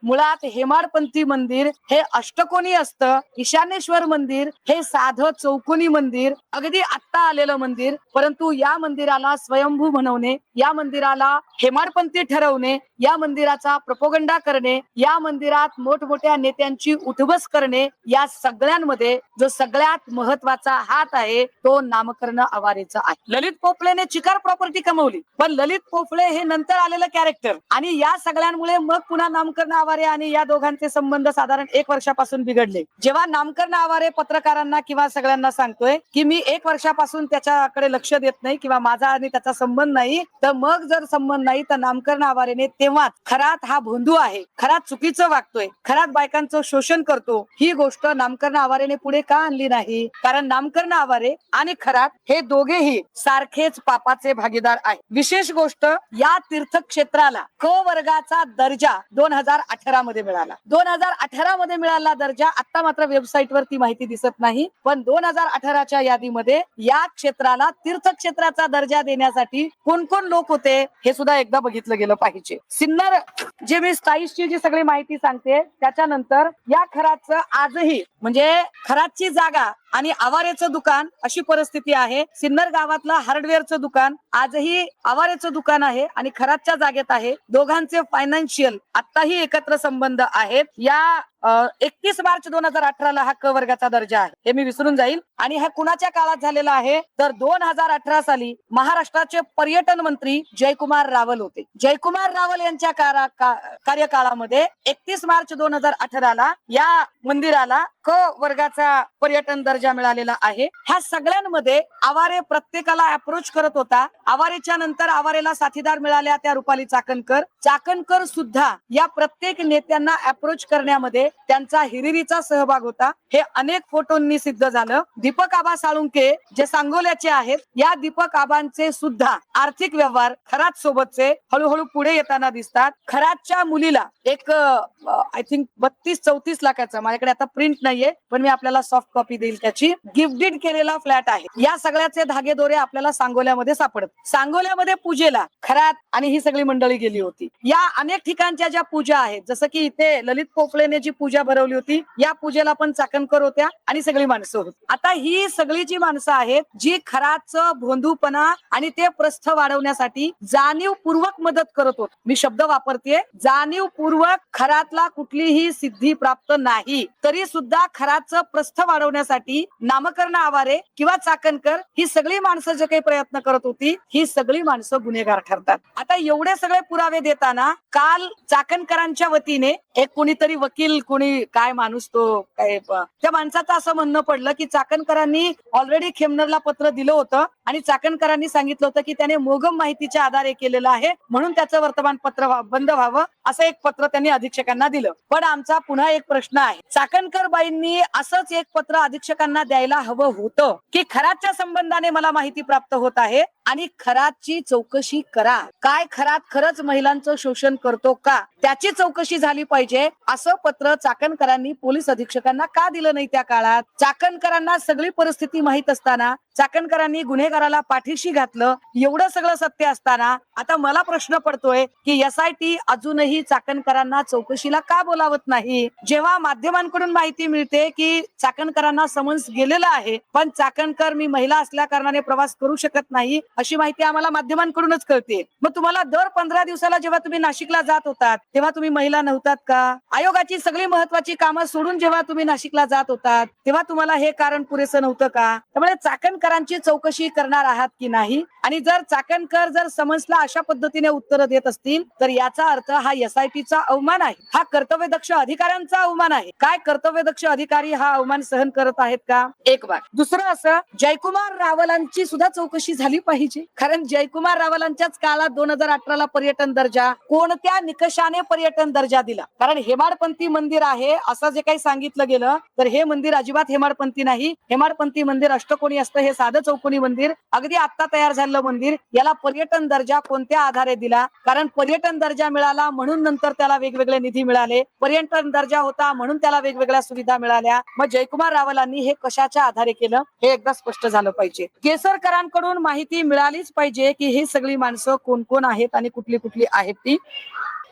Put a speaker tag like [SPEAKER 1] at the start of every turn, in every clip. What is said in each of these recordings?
[SPEAKER 1] मुळात हेमाडपंथी मंदिर हे अष्टकोनी असतं, ईशानेश्वर मंदिर हे साधं चौकोनी मंदिर, अगदी आत्ता आलेलं मंदिर, परंतु या मंदिराला स्वयंभू बनवणे, या मंदिराला हेमाडपंथी ठरवणे, या मंदिराचा प्रोपोगंडा करणे, या मंदिरात मोठमोठ्या नेत्यांची उठबस करणे, या सगळ्यांमध्ये जो सगळ्यात महत्वाचा हात आहे तो नामकरण आवारेचा आहे. ललित पोफळेने चिकार प्रॉपर्टी कमवली, पण ललित पोफळे हे नंतर आलेलं कॅरेक्टर, आणि या सगळ्यांमुळे मग पुन्हा नामकरण आवारे आणि या दोघांचे संबंध साधारण 1 वर्षापासून बिघडले. जेव्हा नामकरण आवारे पत्रकारांना किंवा सगळ्यांना सांगतोय की मी 1 वर्षापासून त्याच्याकडे लक्ष देत नाही किंवा माझा आणि त्याचा संबंध नाही, तर मग जर संबंध नाही तर नामकरण आवारेने तेव्हाच खरात हा भोंदू आहे, खरात चुकीचं वागतोय, खरात बायकांचं शोषण करतो, ही गोष्ट नामकरण आवारेने पुढे का आणली नाही? कारण नामकरण आवारे आणि खरात हे दोघेही सारखेच पापाचे भागीदार आहे. विशेष गोष्ट, या तीर्थक्षेत्राला क वर्गाचा दर्जा 2018 मध्ये मिळाला. 2018 मध्ये मिळाला दर्जा. आता मात्र वेबसाईट वर ती माहिती दिसत नाही, पण 2018च्या यादीमध्ये या क्षेत्राला तीर्थक्षेत्राचा दर्जा देण्यासाठी कोण कोण लोक होते हे सुद्धा एकदा बघितलं गेलं पाहिजे. सिन्नर, जे मी स्टाईल्सची जी सगळी माहिती सांगते त्याच्यानंतर, या खराचं आजही म्हणजे खराची जागा आणि आवारेचं दुकान अशी परिस्थिती आहे. सिन्नर गावातलं हार्डवेअरचं दुकान आजही आवारेचं दुकान आहे आणि खराच्या जागेत आहे. दोघांचे फायनान्शियल आताही एकत्र संबंध आहेत. या 31 मार्च 2018 हा क वर्गाचा दर्जा आहे, हे मी विसरून जाईल. आणि हा कुणाच्या काळात झालेला आहे तर 2018 साली महाराष्ट्राचे पर्यटन मंत्री जयकुमार रावल होते. जयकुमार रावल यांच्या कार्यकाळामध्ये 31 मार्च 2018 या मंदिराला क वर्गाचा पर्यटन दर्जा मिळालेला आहे. ह्या सगळ्यांमध्ये आवारे प्रत्येकाला अप्रोच करत होता. आवारेच्या नंतर आवारेला साथीदार मिळाल्या त्या रुपाली चाकणकर. चाकणकर सुद्धा या प्रत्येक नेत्यांना अप्रोच करण्यामध्ये त्यांचा हिरिरीचा सहभाग होता. हे अनेक फोटोंनी सिद्ध झालं. दीपक आबा साळुंके जे सांगोल्याचे आहेत, या दीपक आबांचे सुद्धा आर्थिक व्यवहार खरात सोबतचे हळूहळू पुढे येताना दिसतात. खरातच्या मुलीला एक आय थिंक 32-34 लाखाचा, माझ्याकडे आता प्रिंट नाहीये पण मी आपल्याला सॉफ्ट कॉपी देईल त्याची, गिफ्ट डीड केलेला फ्लॅट आहे. या सगळ्याचे धागेदोरे आपल्याला सांगोल्यामध्ये सापडत. सांगोल्यामध्ये पूजेला खरात आणि ही सगळी मंडळी गेली होती. या अनेक ठिकाणच्या ज्या पूजा आहेत, जसं की इथे ललित पोफळेने जी पूजा भरवली होती, या पूजेला पण चाकणकर होत्या आणि सगळी माणसं होती. आता ही सगळी जी माणसं आहेत जी खराचं भोंदूपणा आणि ते प्रस्थ वाढवण्यासाठी जाणीवपूर्वक मदत करत होत. मी शब्द वापरते, जाणीवपूर्वक. खरातला कुठलीही सिद्धी प्राप्त नाही तरी सुद्धा खराचं प्रस्थ वाढवण्यासाठी नामकरण आवारे किंवा चाकणकर ही सगळी माणसं जे काही प्रयत्न करत होती, ही सगळी माणसं गुन्हेगार ठरतात. आता एवढे सगळे पुरावे देताना काल चाकणकरांच्या वतीने एक कोणीतरी वकील, कोणी काय माणूस तो काय, त्या माणसाचं असं म्हणणं पडलं की चाकणकरांनी ऑलरेडी खेमनरला पत्र दिलं होतं आणि चाकणकरांनी सांगितलं होतं की त्याने मोगम माहितीच्या आधारे केलेलं आहे म्हणून त्याचं वर्तमानपत्र बंद व्हावं, असं एक पत्र त्यांनी अधीक्षकांना दिलं. पण आमचा पुन्हा एक प्रश्न आहे, चाकणकर बाईंनी असंच एक पत्र अधीक्षकांना द्यायला हवं होतं की खराच्या संबंधाने मला माहिती प्राप्त होत आहे आणि खराची चौकशी करा. काय खरात खरंच महिलांचं शोषण करतो का, त्याची चौकशी झाली पाहिजे, असं पत्र चाकणकरांनी पोलीस अधीक्षकांना का दिलं नाही त्या काळात? चाकणकरांना सगळी परिस्थिती माहित असताना चाकणकरांनी गुन्हेगाराला पाठीशी घातलं. एवढं सगळं सत्य असताना आता मला प्रश्न पडतोय की SIT अजूनही चाकणकरांना चौकशीला का बोलावत नाही? जेव्हा माध्यमांकडून माहिती मिळते की चाकणकरांना समन्स गेलेलं आहे पण चाकणकर मी महिला असल्या कारणाने प्रवास करू शकत नाही अशी माहिती आम्हाला माध्यमांकडूनच कळते, मग तुम्हाला दर 15 दिवसाला जेव्हा तुम्ही नाशिकला जात होतात तेव्हा तुम्ही महिला नव्हतात का? आयोगाची सगळी महत्वाची कामं सोडून जेव्हा तुम्ही नाशिकला जात होतात तेव्हा तुम्हाला हे कारण पुरेसं नव्हतं का? त्यामुळे चाकणकरांची चौकशी करणार आहात की नाही? आणि जर चाकणकर जर समन्सला अशा पद्धतीने उत्तर देत असतील तर याचा अर्थ हा SITचा अवमान आहे, हा कर्तव्यदक्ष अधिकाऱ्यांचा अवमान आहे. काय कर्तव्यदक्ष अधिकारी हा अवमान सहन करत आहेत का? एक बार. दुसरं असं, जयकुमार रावलांची सुद्धा चौकशी झाली पाहिजे, कारण जयकुमार रावलांच्याच काळात 2018ला पर्यटन दर्जा, कोणत्या निकषाने पर्यटन दर्जा दिला? कारण हेमाडपंथी मंदिर आहे असं जे काही सांगितलं गेलं तर हे मंदिर अजिबात हेमाडपंथी नाही. हेमाडपंथी मंदिर अष्टकोनी असतं, हे साधं चौकोनी मंदिर, अगदी आता तयार झालेलं मंदिर. याला पर्यटन दर्जा कोणत्या आधारे दिला? कारण पर्यटन दर्जा मिळाला म्हणून नंतर त्याला वेगवेगळे निधी मिळाले, पर्यटन दर्जा होता म्हणून त्याला वेगवेगळ्या सुविधा मिळाल्या. मग जयकुमार रावलांनी हे कशाच्या आधारे केलं हे एकदा स्पष्ट झालं पाहिजे. केसरकरांकडून माहिती मिळालीच पाहिजे की ही सगळी माणसं कोण कोण आहेत आणि कुठली कुठली आहेत ती.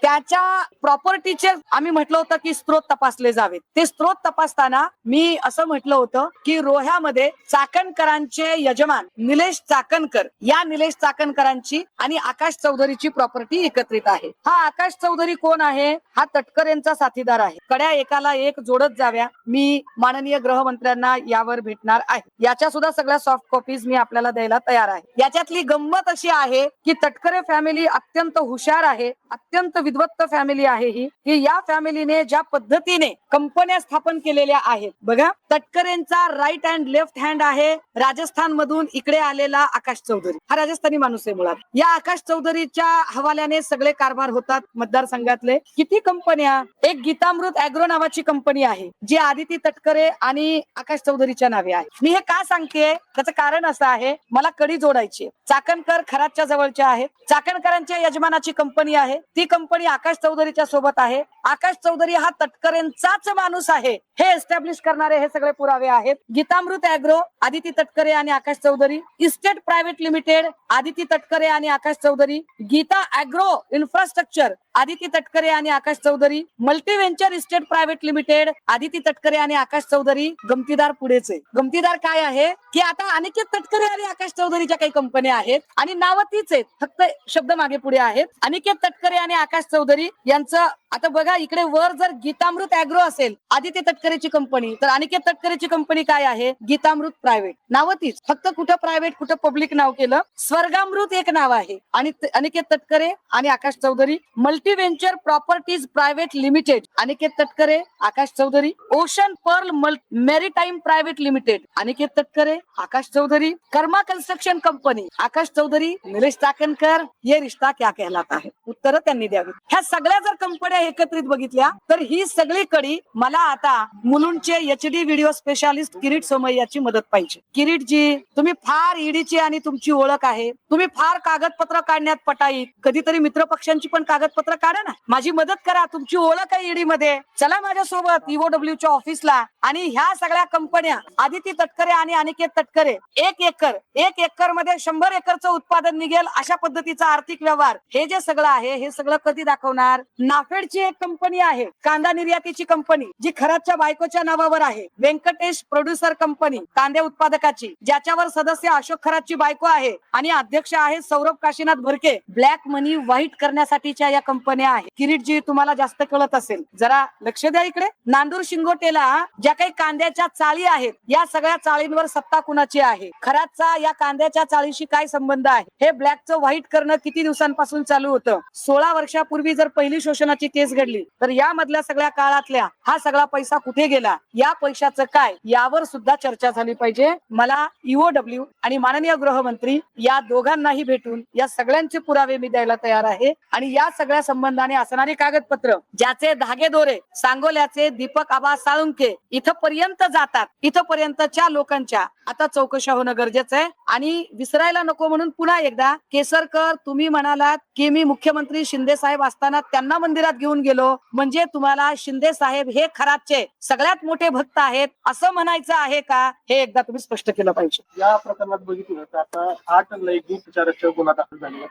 [SPEAKER 1] त्याच्या प्रॉपर्टीचे आम्ही म्हटलं होतं की स्त्रोत तपासले जावेत. ते स्त्रोत तपासताना मी असं म्हटलं होतं की रोह्यामध्ये चाकणकरांचे यजमान निलेश चाकणकर, या निलेश चाकणकरांची आणि आकाश चौधरीची प्रॉपर्टी एकत्रित आहे. हा आकाश चौधरी कोण आहे? हा तटकरेंचा साथीदार आहे. कड्या एकाला एक जोडत जाव्या. मी माननीय गृहमंत्र्यांना यावर भेटणार आहे. याच्या सुद्धा सगळ्या सॉफ्ट कॉपीज मी आपल्याला द्यायला तयार आहे. याच्यातली गंमत अशी आहे की तटकरे फॅमिली अत्यंत हुशार आहे, अत्यंत विद्वत्त फॅमिली आहे ही, की या फॅमिलीने ज्या पद्धतीने कंपन्या स्थापन केलेल्या आहेत बघा. तटकरेंचा राईट हँड लेफ्ट हँड आहे राजस्थान मधून इकडे आलेला आकाश चौधरी. हा राजस्थानी माणूस आहे मुळात. या आकाश चौधरीच्या हवाल्याने सगळे कारभार होतात मतदारसंघातले. किती कंपन्या? एक गीतामृत अॅग्रो नावाची कंपनी आहे जी आदिती तटकरे आणि आकाश चौधरीच्या नावे आहे. मी हे का सांगते? त्याचं कारण असं आहे, मला कडी जोडायची. चाकणकर खरातच्या जवळच्या आहेत. चाकणकरांच्या यजमानाची कंपनी आहे, ती कंपनी आकाश चौधरीच्या सोबत आहे. आकाश चौधरी हा तटकरेंचाच माणूस आहे हे एस्टॅब्लिश करणारे हे सगळे पुरावे आहेत. गीतामृत अॅग्रो आदिती तटकरे आणि Akash Chaudhary, estate private limited Aditi Tatkare आणि आकाश चौधरी, गीता अॅग्रो इन्फ्रास्ट्रक्चर आदिती तटकरे आणि Akash Chaudhary, multi venture estate private limited Aditi Tatkare आणि आकाश चौधरी. गमतीदार पुढेच आहे. गमतीदार काय आहे की आता अनिकेत तटकरे आणि आकाश चौधरीच्या काही कंपन्या आहेत आणि नावं तीच आहेत, फक्त शब्द मागे पुढे आहेत. अनिकेत तटकरे आणि आकाश चौधरी यांचं आता बघा, इकडे वर जर गीतामृत अॅग्रो असेल आदित्य तटकरेची कंपनी, तर अनिकेत तटकरेची कंपनी काय आहे? गीतामृत प्रायव्हेट. नावं तीच, फक्त कुठं प्रायव्हेट कुठं पब्लिक नाव केलं. स्वर्गामृत एक नाव आहे आणि अनिकेत तटकरे आणि Akash Chaudhary. Multi venture properties private limited Aniket Tatkare Akash Chaudhary. Ocean pearl maritime private limited Aniket Tatkare Akash Chaudhary. Karma construction company Akash Chaudhary Nilesh Chakankar. ये रिश्ता क्या कहलाता है? उत्तर त्यांनी द्यावी. ह्या सगळ्या जर कंपन्या एकत्रित बघितल्या तर ही सगळी कडी मला आता मुलुंडचे HD व्हिडिओ स्पेशालिस्ट किरीट सोमय्याची मदत पाहिजे. किरीटजी, तुम्ही फार ईडीची आणि तुमची ओळख आहे, तुम्ही फार कागदपत्र काढण्यात पटाईत, कधीतरी मित्र पक्षांची पण कागदपत्र काढा ना, माझी मदत करा. तुमची ओळख आहे ईडी मध्ये, चला माझ्यासोबत EOWच्या ऑफिसला. आणि ह्या सगळ्या कंपन्या आदिती तटकरे आणि अनिकेत तटकरे 1 एकर मध्ये 100 एकरचं उत्पादन निघेल अशा पद्धतीचा आर्थिक व्यवहार, हे जे सगळं आहे हे सगळं कधी दाखवणार? नाफेडची एक कंपनी आहे, कांदा निर्यातीची कंपनी, जी खरातच्या बायकोच्या नावावर आहे. व्यंकटेश प्रोड्युसर कंपनी कांदे उत्पादकाची, ज्याच्यावर सदस्य अशोक खरातची बायको आहे आणि अध्यक्ष आहे सौरभ काशीनाथ भरके. ब्लॅक मनी व्हाईट करण्यासाठीच्या या कंपन्या आहेत. किरीटजी, तुम्हाला जास्त कळत असेल, जरा लक्ष द्या इकडे. नांदूर शिंगोटेला ज्या काही कांद्याच्या चाळी आहेत, या सगळ्या चाळींवर सत्ता कुणाची आहे? खरातचा या कांद्याच्या चाळीशी काय संबंध आहे? हे ब्लॅकचं व्हाईट करणं किती दिवसांपासून चालू होतं? 16 वर्षापूर्वी जर पहिली शोषणाची केस घडली तर यामधल्या सगळ्या काळातल्या हा सगळा पैसा कुठे गेला? या पैशाचं काय? यावर सुद्धा चर्चा झाली पाहिजे. मला EOW आणि माननीय गृहमंत्री या दोघांनाही भेटून या सगळ्यांचे पुरावे मी द्यायला तयार आहे. आणि या सगळ्या संबंधाने असणारी कागदपत्र, ज्याचे धागेदोरे सांगोल्याचे दीपक आबा साळुंके इथपर्यंत जातात, इथपर्यंतच्या लोकांच्या आता चौकशा होणं गरजेचं आहे. आणि विसरायला नको म्हणून पुन्हा एकदा, केसरकर, तुम्ही म्हणालात की मी मुख्यमंत्री शिंदे साहेब असताना त्यांना मंदिरात घेऊन गेलो, म्हणजे तुम्हाला शिंदे साहेब हे खरातचे सगळ्यात मोठे भक्त आहेत असं म्हणायचं आहे का? हे एकदा तुम्ही स्पष्ट केलं पाहिजे.
[SPEAKER 2] या प्रकरणात बघितलं तर आता 8 लैंगिक उपचाराच्या गुन्हा दाखल झाले,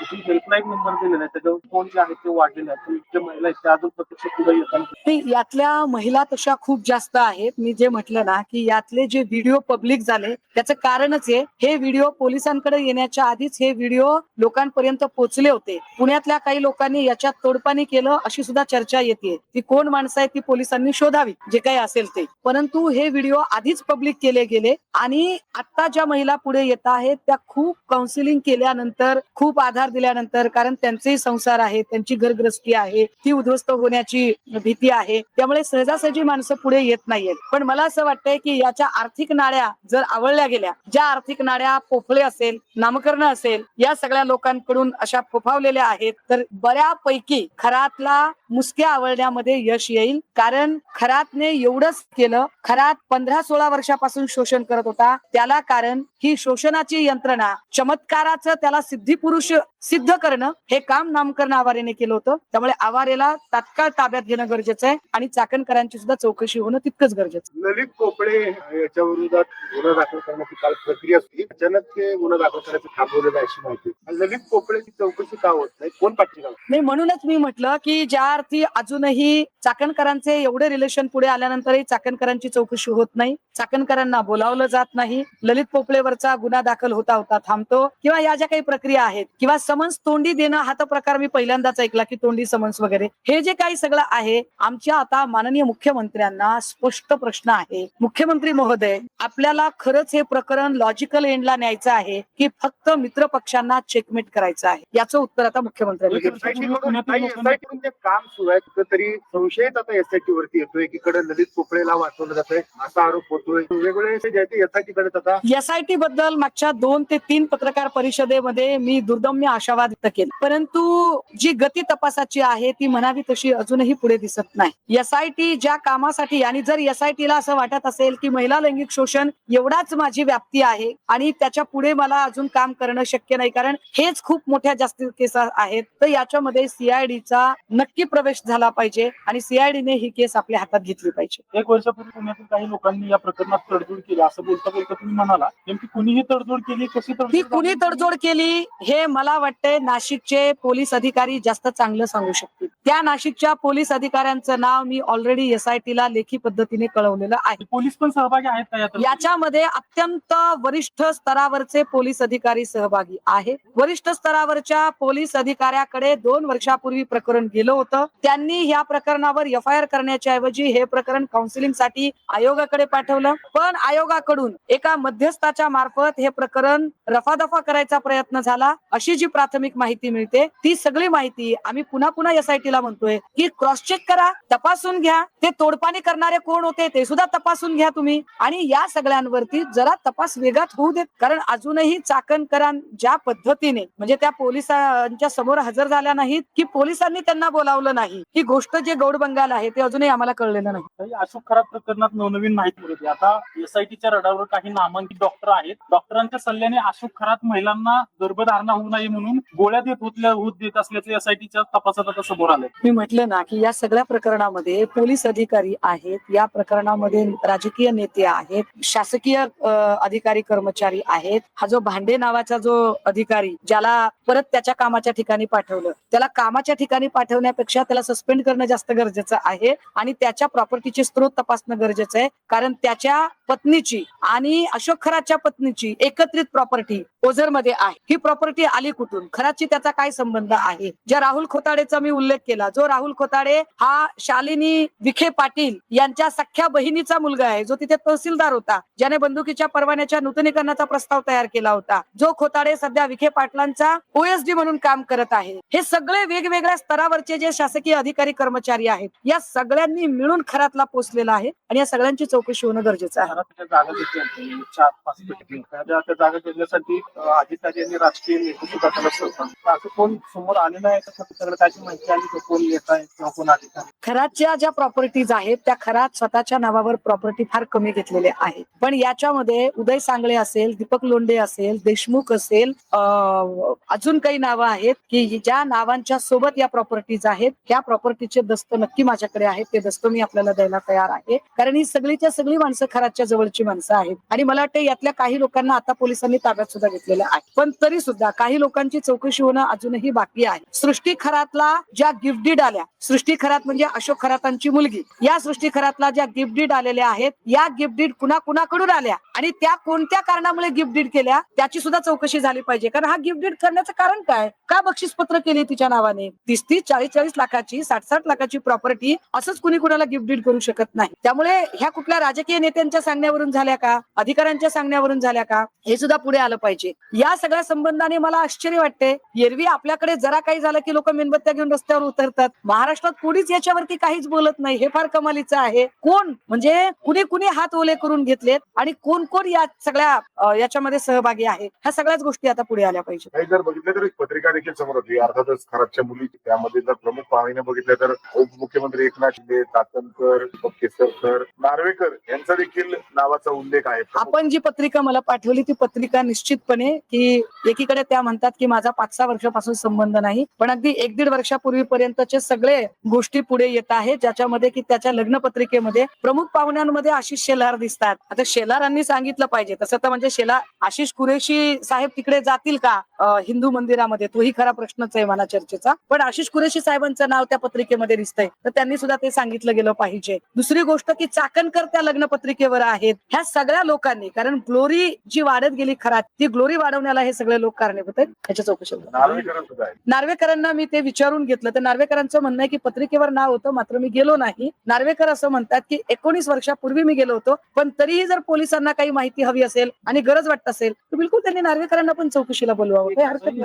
[SPEAKER 2] 2 हेल्पलाईन नंबर दिलेला आहे, त्याच्यावर फोन जे आहेत ते वाढलेले आहेत, जे महिला आहेत त्या अजून प्रत्यक्ष पुढे येतात.
[SPEAKER 1] यातल्या महिला तशा खूप जास्त आहेत. मी जे म्हटलं ना की यातले जे व्हिडिओ पब्लिक झाले त्याचं कारणच आहे, हे व्हिडिओ पोलिसांकडे येण्याच्या आधीच हे व्हिडिओ लोकांपर्यंत पोहोचले होते. पुण्यातल्या काही लोकांनी याच्यात तोडपाणी केलं अशी सुद्धा चर्चा येते. ती कोण माणसं आहे ती पोलिसांनी शोधावी, जे काही असेल ते. परंतु हे व्हिडिओ आधीच पब्लिक केले गेले आणि आता ज्या महिला पुढे येत आहेत त्या खूप काउन्सिलिंग केल्यानंतर, खूप आधार दिल्यानंतर, कारण त्यांचेही संसार आहे, त्यांची घरग्रस्ती आहे, ती उद्ध्वस्त होण्याची भीती आहे, त्यामुळे सहजासहजी माणसं पुढे येत नाहीयेत. पण मला असं वाटतंय की याच्या आर्थिक नाड्या जर आवळल्या गेल्या, ज्या आर्थिक नाड्या पोफळे असेल, नामकरण असेल, या सगळ्या लोकांकडून अशा फोफावलेल्या आहेत, तर बऱ्यापैकी खरातला मुसक्या आवळण्यामध्ये यश येईल. कारण खरातने एवढंच केलं, खरात 15-16 वर्षापासून शोषण करत होता, त्याला कारण ही शोषणाची यंत्रणा, चमत्काराचं त्याला सिद्धी पुरुष सिद्ध करणं, हे काम नामकरण आवारेने केलं होतं. त्यामुळे आवारेला तात्काळ ताब्यात घेणं गरजेचं आहे आणि चाकणकरांची सुद्धा चौकशी होणं तितकंच गरजेचं.
[SPEAKER 2] ललित कोपळे
[SPEAKER 3] याच्या विरोधात गुन्हा दाखल करण्याची काल प्रक्रिया होती. अचानक ते गुन्हा दाखल करायचं थांबवलेलं अशी माहिती. ललित पोपळेची चौकशी का होत नाही? कोण पाठीला?
[SPEAKER 1] नाही, म्हणूनच मी म्हटलं की ज्या अर्थी अजूनही चाकणकरांचे एवढे रिलेशन पुढे आल्यानंतरही चाकणकरांची चौकशी होत नाही, चाकणकरांना बोलावलं जात नाही, ललित पोपळेवरचा गुन्हा दाखल होता होता थांबतो, किंवा या ज्या काही प्रक्रिया आहेत, किंवा समन्स तोंडी देणं हा तर प्रकार मी पहिल्यांदाच ऐकला की तोंडी समन्स वगैरे, हे जे काही सगळं आहे, आमच्या आता माननीय मुख्यमंत्र्यांना स्पष्ट प्रश्न आहे, मुख्यमंत्री महोदय, आपल्याला खरंच हे प्रकरण लॉजिकल एंडला न्यायचं आहे की फक्त मित्र पक्षांना चेकमेट करायचं आहे? याचं उत्तर आता मुख्यमंत्र्यांनी
[SPEAKER 3] एसआयटी जे काम सुरू आहे कुठेतरी संशयित आता एसआयटी वरती येतोय. एकीकडे ललित पोपळेला वाचवलं जातंय असा आरोप होतोय. वेगवेगळे एसआयटी कडे आता
[SPEAKER 1] एसआयटी बद्दल मागच्या 2 ते 3 पत्रकार परिषदेमध्ये मी दुर्दम्य आशावाद व्यक्त केला, परंतु जी गती तपासाची आहे ती म्हणावी तशी अजूनही पुढे दिसत नाही. एसआयटी ज्या कामासाठी, आणि जर एसआयटीला असं वाटत असेल की महिला लैंगिक शोषण एवढाच माझी व्याप्ती आहे आणि त्याच्या पुढे मला अजून काम करणं शक्य नाही, कारण हेच खूप मोठ्या जास्त केस आहेत, तर याच्यामध्ये सीआयडीचा नक्की प्रवेश झाला पाहिजे आणि सीआयडीने ही केस आपल्या हातात घेतली पाहिजे.
[SPEAKER 2] 1 वर्षापूर्वी पुण्यातील काही लोकांनी या प्रकरणात तडजोड केली असं बोलता बोलता तुम्ही म्हणाला, नेमकी कुणीही तडजोड केली, कशी
[SPEAKER 1] ती कुणी तडजोड केली हे मला वाटते नाशिकचे पोलीस अधिकारी जास्त चांगलं सांगू शकतील. त्या नाशिकच्या पोलीस अधिकाऱ्यांचं नाव मी ऑलरेडी एसआयटीला लेखी पद्धतीने कळवलेलं आहे.
[SPEAKER 2] पोलीस पण सहभागी आहेत का यात?
[SPEAKER 1] याच्यामध्ये अत्यंत वरिष्ठ स्तरावरचे पोलीस अधिकारी सहभागी आहेत. वरिष्ठ स्तरावरच्या पोलीस अधिकाऱ्याकडे 2 वर्षापूर्वी प्रकरण गेलं होतं. त्यांनी या प्रकरणावर एफआयआर करण्याच्या ऐवजी हे प्रकरण काउन्सिलिंग साठी आयोगाकडे पाठवलं, पण आयोगाकडून एका मध्यस्थाच्या मार्फत हे प्रकरण रफादफा करायचा प्रयत्न झाला, अशी जी प्राथमिक माहिती मिळते ती सगळी माहिती आम्ही पुन्हा पुन्हा एसआयटीला म्हणतोय की क्रॉस चेक करा, तपासून घ्या, ते तोडपाणी करणारे कोण होते ते सुद्धा तपासून घ्या तुम्ही, आणि या सगळ्यांवरती जरा तपास वेगात होऊ देत. कारण अजूनही चाकणकरां ज्या पद्धतीने म्हणजे त्या पोलिसांच्या समोर हजर झाल्या नाहीत की पोलिसांनी त्यांना बोलावलं नाही, ही गोष्ट जे गौडबंगाल आहे ते अजूनही आम्हाला कळलेलं नाही.
[SPEAKER 2] अशोक खरात प्रकरणात नवनवीन माहिती मिळते. आता एसआयटीच्या रडावर काही नामांकित डॉक्टर आहेत. डॉक्टरांच्या सल्ल्याने अशोक खरात महिलांना गर्भधारणा होऊ नये म्हणून गोळ्या देत असल्याचे एसआयटीच्या तपासात आता समोर आलंय.
[SPEAKER 1] मी म्हटलं ना की या सगळ्या प्रकरणामध्ये पोलीस अधिकारी आहेत, या प्रकरणामध्ये राजकीय नेते आहेत, शासकीय अधिकारी कर्मचारी आहेत. हा जो भांडे नावाचा जो अधिकारी ज्याला परत त्याच्या कामाच्या ठिकाणी पाठवलं, त्याला कामाच्या ठिकाणी पाठवण्यापेक्षा त्याला सस्पेंड करणं जास्त गरजेचं आहे आणि त्याच्या प्रॉपर्टीचे स्रोत तपासणं गरजेचं आहे. कारण त्याच्या पत्नीची आणि अशोक खरातच्या पत्नीची एकत्रित प्रॉपर्टी ओझरमध्ये आहे. ही प्रॉपर्टी आली कुठून, खरातची त्याचा काय संबंध आहे? ज्या राहुल खोताडेचा मी उल्लेख केला, जो राहुल खोताडे हा शालिनी विखे पाटील यांच्या सख्या बहिणीचा मुलगा आहे, जो तिथे तहसीलदार होता, ज्याने बंदुकीच्या परवान्याच्या नूतनीकरणाचा प्रस्ताव तयार केला होता, जो खोताडे सध्या विखे पाटलांचा ओएसडी म्हणून काम करत आहे. हे सगळे वेगवेगळ्या स्तरावरचे जे शासकीय अधिकारी कर्मचारी आहेत, या सगळ्यांनी मिळून खरातला पोचलेला आहे आणि या सगळ्यांची चौकशी होणं गरजेचं आहे.
[SPEAKER 2] जागा घेतली 4-5 त्या जागा घेण्यासाठी अधिकारी आणि राजकीय नेते सुद्धा त्याला सहभागी. असं कोण समोर आलेलं आहे का? सगळं त्याची माहिती आली, कोण येत आहे किंवा कोण अधिकारी?
[SPEAKER 1] खरातच्या ज्या प्रॉपर्टीज आहेत त्या खरात स्वतःच्या नावावर प्रॉपर्टी फार कमी घेतलेल्या आहेत, पण याच्यामध्ये उदय सांगळे असेल, दीपक लोंढे असेल, देशमुख असेल, अजून काही नावं आहेत की ज्या नावांच्या सोबत या प्रॉपर्टीज आहेत. त्या प्रॉपर्टीचे दस्त नक्की माझ्याकडे आहेत, ते दस्त मी आपल्याला द्यायला तयार आहे, कारण ही सगळीच्या सगळी माणसं खरातच्या जवळची माणसं आहेत आणि मला वाटतं यातल्या काही लोकांना आता पोलिसांनी ताब्यात सुद्धा घेतलेलं आहे, पण तरी सुद्धा काही लोकांची चौकशी होणं अजूनही बाकी आहे. सृष्टी खरातला ज्या गिफ्ट डीड आल्या, सृष्टी खरात म्हणजे अशोक खरातांची मुलगी, या सृष्टी खरातला ज्या गिफ्ट डीड आलेल्या आहेत, या गिफ्ट डीड कुणाकुणाकडून आल्या आणि त्या कोणत्या कारणामुळे गिफ्ट डीड केल्या त्याची सुद्धा चौकशी झाली पाहिजे. कारण हा गिफ्ट डीड करण्याचं कारण काय, का बक्षीसपत्र केली तिच्या नावाने? 30-30, 40-40 लाखाची, 60-60 लाखाची प्रॉपर्टी असंच कुणी कुणाला गिफ्ट डीड करू शकत नाही. त्यामुळे ह्या कुठल्या राजकीय नेत्यांच्या सांगण्यावरून झाल्या का, अधिकाऱ्यांच्या सांगण्यावरून झाल्या का, हे सुद्धा पुढे आलं पाहिजे. या सगळ्या संबंधाने मला आश्चर्य वाटते, एरवी आपल्याकडे जरा काही झालं की लोक मेणबत्त्या घेऊन रस्त्यावर उतरतात, महाराष्ट्रात कोणीच याच्यावरती काहीच बोलत नाही. हे फार कमालीचं आहे. कोण म्हणजे कुणी कुणी हात ओले करून घेतलेत आणि कोण कोण या सगळ्या याच्यामध्ये सहभागी आहे, ह्या सगळ्याच गोष्टी आता पुढे आल्या पाहिजे.
[SPEAKER 3] काही जर बघितलं तर एक पत्रिका देखील समोर होती, अर्थातच खरातच्या मुली. त्यामध्ये जर प्रमुख पाहुणे बघितलं तर उपमुख्यमंत्री एकनाथ शिंदे, चाकणकर, दीपक केसरकर, नार्वेकर यांचा देखील नावाचा उल्लेख आहे.
[SPEAKER 1] आपण जी पत्रिका मला पाठवली ती पत्रिका निश्चितपणे की एकीकडे त्या म्हणतात की माझा 5-6 वर्षापासून संबंध नाही, पण अगदी 1-1.5 वर्षापूर्वीपर्यंतचे सगळे गोष्टी पुढे येत आहेत, ज्याच्यामध्ये की त्याच्या लग्न पत्रिकेमध्ये प्रमुख पाहुण्यांमध्ये आशिष शेलार दिसतात. आता शेलारांनी सांगितलं पाहिजे. तसं तर म्हणजे आशिष कुरेशी साहेब तिकडे जातील का हिंदू मंदिरामध्ये, तोही खरा प्रश्नच आहे मला चर्चेचा. पण आशिष कुरेशी साहेबांचं नाव त्या पत्रिकेमध्ये दिसतंय, तर त्यांनी सुद्धा ते सांगितलं गेलं पाहिजे. दुसरी गोष्ट की चाकणकर त्या लग्न पत्रिकेवर आहेत. ह्या सगळ्या लोकांनी, कारण ग्लोरी जी वाढत गेली खरा, ती ग्लोरी वाढवण्याला हे सगळे लोक कारणीभूत आहेत. ह्याच्या चौकशी
[SPEAKER 3] नार्वेकरांचं काय?
[SPEAKER 1] नार्वेकरांना मी ते विचारून घेतलं तर नार्वेकरांचं म्हणणं आहे की पत्रिकेवर नाव होतं, मात्र मी गेलो नाही. नार्वेकर असं म्हणतात की 19 वर्षापूर्वी मी गेलो होतो, पण तरीही जर पोलिसांना काही माहिती हवी असेल आणि गरज वाटत असेल तर बिलकुल त्यांनी नार्वेकरांना पण चौकशीला बोलवावं, काही हरकत नाही.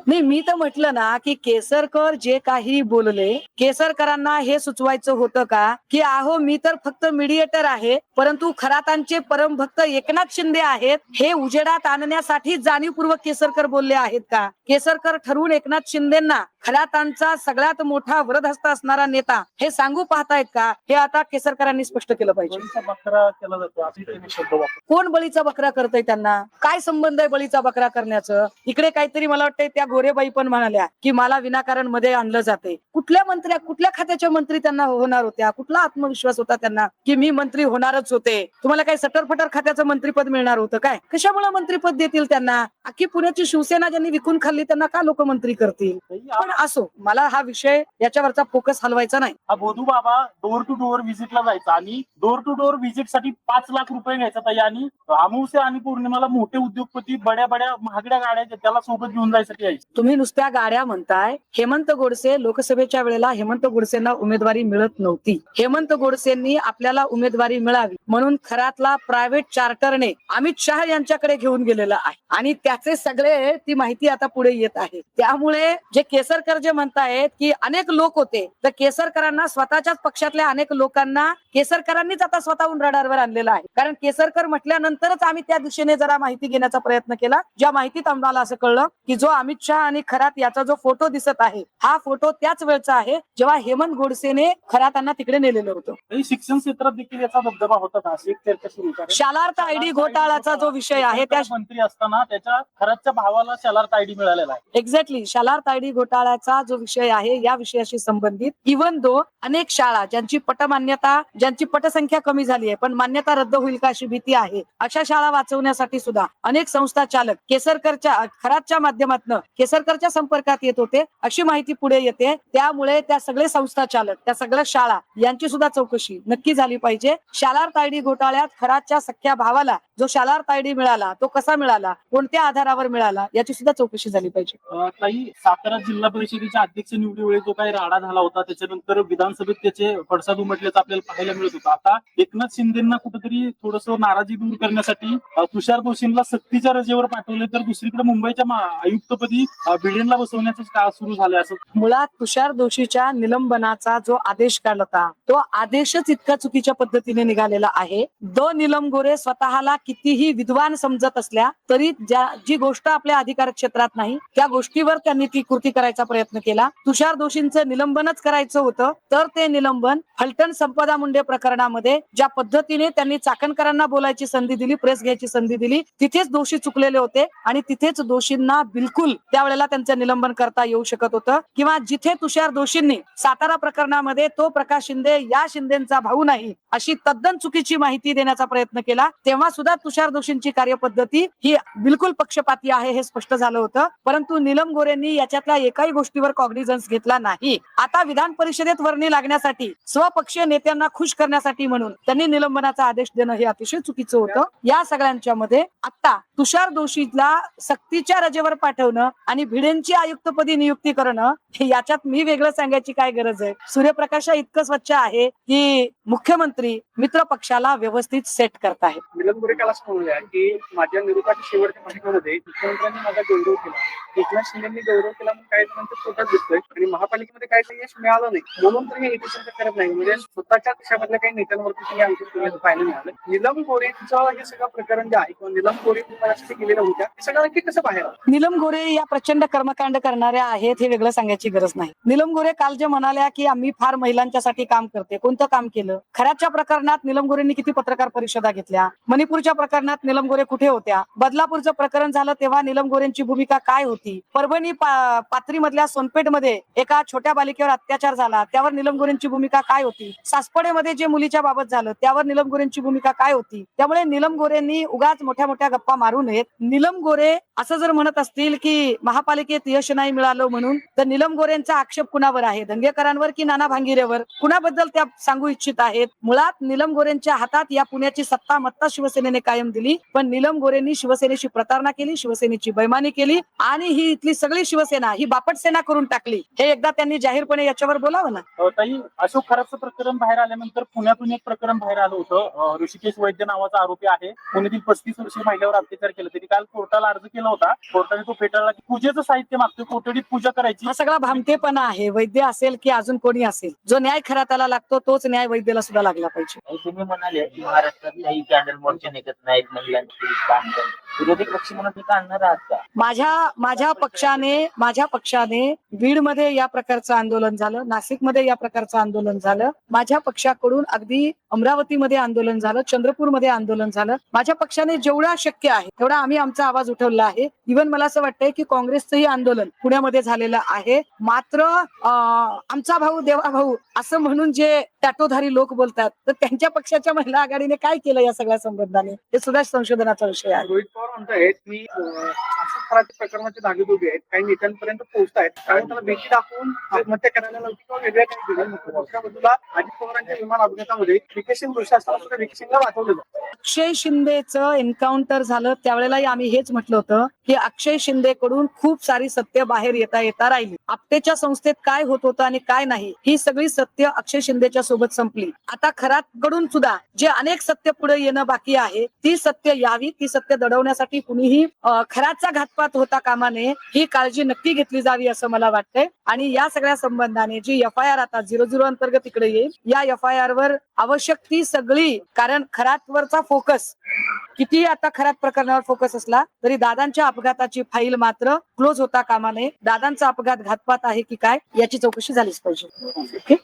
[SPEAKER 1] नाही, मी तर म्हटलं ना की केसरकर जे काही बोलले, केसरकरांना हे सुचवायचं होतं का की अहो मी तर फक्त मीडिएटर आहे, परंतु खरातांचे परमभक्त एकनाथ शिंदे आहेत हे उजेडात आणण्यासाठी जाणीवपूर्वक केसरकर बोलले आहेत का? केसरकर ठरवून एकनाथ शिंदेना खरातांचा सगळ्यात मोठा वरदहस्त असणारा नेता हे सांगू पाहतायत का? हे आता केसरकरांनी स्पष्ट केलं पाहिजे.
[SPEAKER 2] बळीचा बकरा केला जातो असे त्यांनी शब्द वापरले.
[SPEAKER 1] कोण बळीचा बकरा करतय? त्यांना काय संबंध आहे बळीचा बकरा करण्याचं? इकडे काहीतरी मला वाटतंय त्या गोरेबाई पण म्हणाल्या की मला विनाकारण मध्ये आणलं जाते. कुठल्या खात्याच्या मंत्री त्यांना होणार होत्या? कुठला आत्मविश्वास होता त्यांना की मी मंत्री होणारच होते? तुम्हाला काय सटरफटर खात्याचं मंत्रीपद मिळणार होतं काय? कशामुळे मंत्रीपद देतील त्यांना? अख्खी पुण्याची शिवसेना ज्यांनी विकून खाल्ली त्यांना का लोक मंत्री करतील? पण असो, मला हा विषय याच्यावरचा फोकस हलवायचा नाही.
[SPEAKER 2] हा बोधू बाबा डोर टू डोर व्हिजिटला जायचा आणि डोर टू डोर व्हिजिट साठी 5 लाख रुपये घ्यायचा ताई, आणि अमावस्या आणि पौर्णिमाला मोठे उद्योगपती बड्या महागड्या गाड्या त्याला सोबत घेऊन जायसाठी यायचे.
[SPEAKER 1] तुम्ही नुसत्या गाड्या म्हणताय. हेमंत गोडसे लोकसभेच्या वेळेला हेमंत गोडसेंना उमेदवारी मिळत नव्हती. हेमंत गोडसेंनी आपल्याला उमेदवारी मिळावी म्हणून खरातला प्रायव्हेट चार्टरने अमित शहा यांच्याकडे घेऊन गेलेला आहे आणि त्याचे सगळे ती माहिती आता पुढे येत आहे. त्यामुळे जे केसरकर जे म्हणतायत की अनेक लोक होते, तर केसरकरांना स्वतःच्याच पक्षातल्या अनेक लोकांना केसरकरांनीच आता स्वतःहून रडारवर आणलेलं आहे. कारण केसरकर म्हटल्यानंतरच आम्ही त्या दिशेने जरा माहिती घेण्याचा प्रयत्न केला. ज्या माहितीत आम्हाला असं कळलं की जो अमित शहा आणि खरात याचा जो फोटो दिसत आहे हा फोटो त्याच वेळचा आहे जेव्हा हेमंत गोडसेने खरातांना तिकडे नेलेलं होतं.
[SPEAKER 2] शिक्षण क्षेत्रात देखील याचा दबदबा होता का अशी एक चर्चा सुरू आहे.
[SPEAKER 1] शालार्थ आयडी घोटाळ्याचा जो विषय आहे त्या
[SPEAKER 2] मंत्री असताना त्याच्या खरातच्या भावाला शालार्थ आयडी मिळालेला आहे.
[SPEAKER 1] एक्झॅक्टली शालार्थ आयडी घोटाळ्याचा जो विषय आहे या विषयाशी संबंधित इव्हन दो अनेक शाळा ज्यांची पटसंख्या कमी झाली आहे पण मान्यता रद्द होईल का अशी भीती आहे, अशा शाळा वाचवण्यासाठी सुद्धा अनेक संस्था चालक खरातच्या माध्यमातून केसरकरच्या संपर्कात येत होते अशी माहिती पुढे येते. त्यामुळे त्या सगळे संस्था चालक, त्या सगळ्या शाळा यांची सुद्धा चौकशी नक्की झाली पाहिजे. शालार्थ आयडी घोटाळ्यात खरातच्या सख्या भावाला जो शालार्थ आयडी मिळाला तो कसा मिळाला, कोणत्या आधारावर मिळाला याची सुद्धा चौकशी झाली पाहिजे.
[SPEAKER 2] ताई, सातारा जिल्हा परिषदेच्या अध्यक्ष निवडीवेळी जो काही राडा झाला होता त्याच्यानंतर विधानसभेत त्याचे पडसाद उमटल्याचं आपल्याला पाहायला मिळत होतं. आता एकनाथ शिंदेना कुठेतरी थोडस नाराजी दूर करण्यासाठी तुषार दोशींना सक्तीच्या रजेवर पाठवले, तर दुसरीकडे मुंबईच्या आयुक्तपदी भिडेंना बसवण्याचं काळ सुरू झालंय. असं
[SPEAKER 1] मुळात तुषार दोशीच्या निलंबनाचा जो आदेश काढला तो आदेशच इतका चुकीच्या पद्धतीने निघालेला आहे. नीलम गोरे स्वतःला कितीही विद्वान समजत असल्या तरी जी गोष्ट आपल्या अधिकार क्षेत्रात नाही त्या गोष्टीवर त्यांनी ती कृती करायचा प्रयत्न केला. तुषार दोशींचं निलंबनच करायचं होतं तर ते निलंबन फलटण संपदा मुंडे प्रकरणामध्ये ज्या पद्धतीने त्यांनी चाकणकरांना बोलायची संधी दिली, प्रेस घ्यायची संधी दिली, तिथेच दोषी चुकलेले होते आणि तिथेच दोषींना बिलकुल त्यावेळेला त्यांचं निलंबन करता येऊ शकत होतं. किंवा जिथे तुषार दोशींनी सातारा प्रकरणामध्ये तो प्रकाश शिंदे या शिंदेचा भाऊ नाही अशी तद्दन चुकीची माहिती देण्याचा प्रयत्न केला, तेव्हा सुद्धा तुषार दोशींची कार्यपद्धती ही बिलकुल पक्षपाती आहे हे स्पष्ट झालं होतं. परंतु नीलम गोरेंनी याच्यातल्या एकाही गोष्टीवर कॉग्निझन्स घेतला नाही. आता विधान परिषदेत वर्णी लागण्यासाठी, स्वपक्षीय नेत्यांना खुश करण्यासाठी म्हणून त्यांनी निलंबनाचा आदेश देणं हे अतिशय चुकीचं होतं. या सगळ्यांच्या मध्ये आता तुषार दोशीला सक्तीच्या रजेवर पाठवणं आणि भिडेंची आयुक्तपदी नियुक्ती करणं याच्यात मी वेगळं सांगायची काय गरज आहे. सूर्यप्रकाश इतकं स्वच्छ आहे की मुख्यमंत्री मित्र पक्षाला व्यवस्थित सेट करत आहेत.
[SPEAKER 4] निलम गोरे काल असं म्हणूया की माझ्या निरोपाच्या शेवटच्या भाषणामध्ये मुख्यमंत्र्यांनी माझा गौरव केला, एकनाथ शिंदेनी गौरव केला म्हणून काही जणांच्या पोटात दिसतोय आणि महापालिकेमध्ये काही यश मिळालं नाही म्हणून तर हे एडिशन करत नाही. म्हणजे स्वतःच्या पक्षामधल्या काही नेत्यांवरती त्यांनी अंकुश पाहायला मिळालं. निलम गोरेंचं हे सगळं प्रकरण जे आहे किंवा निलम गोरे गेलेल्या होत्या हे सगळं नक्की कसं बाहेर?
[SPEAKER 1] निलम गोरे या प्रचंड कर्मकांड करणाऱ्या आहेत हे वेगळं सांगायची गरज नाही. निलम गोरे काल जे म्हणाल्या की आम्ही फार महिलांच्यासाठी काम करते, कोणतं काम केलं? खराच्या प्रकरणात निलम गोरेंनी किती पत्रकार परिषदा घेतल्या? मणिपूरच्या प्रकरणात निलम गोरे कुठे होत्या? बदलापूरचं प्रकरण झालं तेव्हा निलम गोरेंची भूमिका काय होती? परभणी पाथरी मधल्या सोनपेठमध्ये एका छोट्या बालिकेवर अत्याचार झाला, त्यावर नीलम गोरेंची भूमिका काय होती? सासपडेमध्ये जे मुलीच्या बाबत झालं त्यावर नीलम गोरेंची भूमिका काय होती? त्यामुळे नीलम गोरेंनी उगाच मोठ्या मोठ्या गप्पा मारू नयेत. नीलम गोरे असं जर म्हणत असतील की महापालिकेत यश नाही मिळालं म्हणून, तर नीलम गोरेंचा आक्षेप कुणावर आहे? दंगेकरांवर की नाना भांगिरेवर? कुणाबद्दल त्या सांगू इच्छित आहेत? मुळात नीलम गोरेंच्या हातात या पुण्याची सत्ता मत्ता शिवसेनेने कायम दिली, पण नीलम गोरेंनी शिवसेनेशी प्रतारणा केली, शिवसेनेची बैमानी केली आणि ही इथली सगळी शिवसेना ही बापट सेना करून टाकली. हे एकदा त्यांनी जाहीरपणे याच्यावर बोलावं ना.
[SPEAKER 2] ताई, अशोक खरातचं प्रकरण बाहेर आल्यानंतर पुण्यातून एक प्रकरण बाहेर आलं होतं. ऋषिकेश वैद्य नावाचा आरोपी आहे, पुण्यातील 35 वर्षीय महिलेवर अत्याचार केला. त्यांनी काल कोर्टाला अर्ज केला होता. कोर्टाने तो फेटाळला की पूजेचं साहित्य मागतो, कोठडीत पूजा करायची.
[SPEAKER 1] हा सगळा भामटेपणा आहे. वैद्य असेल की अजून कोणी असेल, जो न्याय खरा त्याला लागतो तोच न्याय वैद्यला सुद्धा लागला पाहिजे.
[SPEAKER 5] तुम्ही म्हणाले की महाराष्ट्रात काही कॅन्डल मोर्चे निघत नाहीत, महिलांची काम करत. विरोधी पक्ष म्हणून ते काढणार आहात का?
[SPEAKER 1] माझ्या पक्षाने बीडमध्ये या प्रकारचं आंदोलन झालं, नाशिकमध्ये या प्रकारचं आंदोलन झालं. माझ्या पक्षाकडून अगदी अमरावतीमध्ये आंदोलन झालं, चंद्रपूरमध्ये आंदोलन झालं. माझ्या पक्षाने जेवढा शक्य आहे तेवढा आम्ही आमचा आवाज उठवला आहे. इव्हन मला असं वाटतंय की काँग्रेसचंही आंदोलन पुण्यामध्ये झालेलं आहे. मात्र आमचा भाऊ देवा भाऊ असं म्हणून जे टॅटोधारी लोक बोलतात, तर त्यांच्या पक्षाच्या महिला आघाडीने काय केलं या सगळ्या संबंधाने, हे सुद्धा संशोधनाचा विषय आहे.
[SPEAKER 4] रोहित पवार म्हणतायत की अशोक खरात प्रकरणाचे धागेदोगे आहेत, काही नेत्यांपर्यंत पोहोचतायत, कारण त्याला भीती दाखवून आत्महत्या करायला लावली किंवा वेगळ्या काही केलं. दुसऱ्या बाजूला अजित पवारांच्या विमान अपघातामध्ये व्हीके सिंग दोषी असताना सुद्धा व्हीके सिंगला वाचवलेलं.
[SPEAKER 1] अक्षय शिंदेचं एन्काउंटर झालं त्यावेळेलाही आम्ही हेच म्हटलं होतं की अक्षय शिंदेकडून खूप सारी सत्य बाहेर येता राहिली. आपटेच्या संस्थेत काय होत होतं आणि काय नाही, ही सगळी सत्य अक्षय शिंदेच्या सोबत संपली. आता खरातकडून सुद्धा जे अनेक सत्य पुढे येणं बाकी आहे, ती सत्य यावी, ती सत्य दडवण्यासाठी कुणीही खराचा घातपात होता कामा नये, ही काळजी नक्की घेतली जावी असं मला वाटतंय. आणि या सगळ्या संबंधाने जी FIR आता 00 अंतर्गत इकडे येईल, या FIR वर आवश्यक ती सगळी, कारण खरातवरचा फोकस किती आता खरात प्रकरणावर फोकस असला तरी दादांच्या अपघाताची फाईल मात्र क्लोज होता कामा नये. दादांचा अपघात घातपात आहे की काय याची चौकशी झालीच पाहिजे. ओके.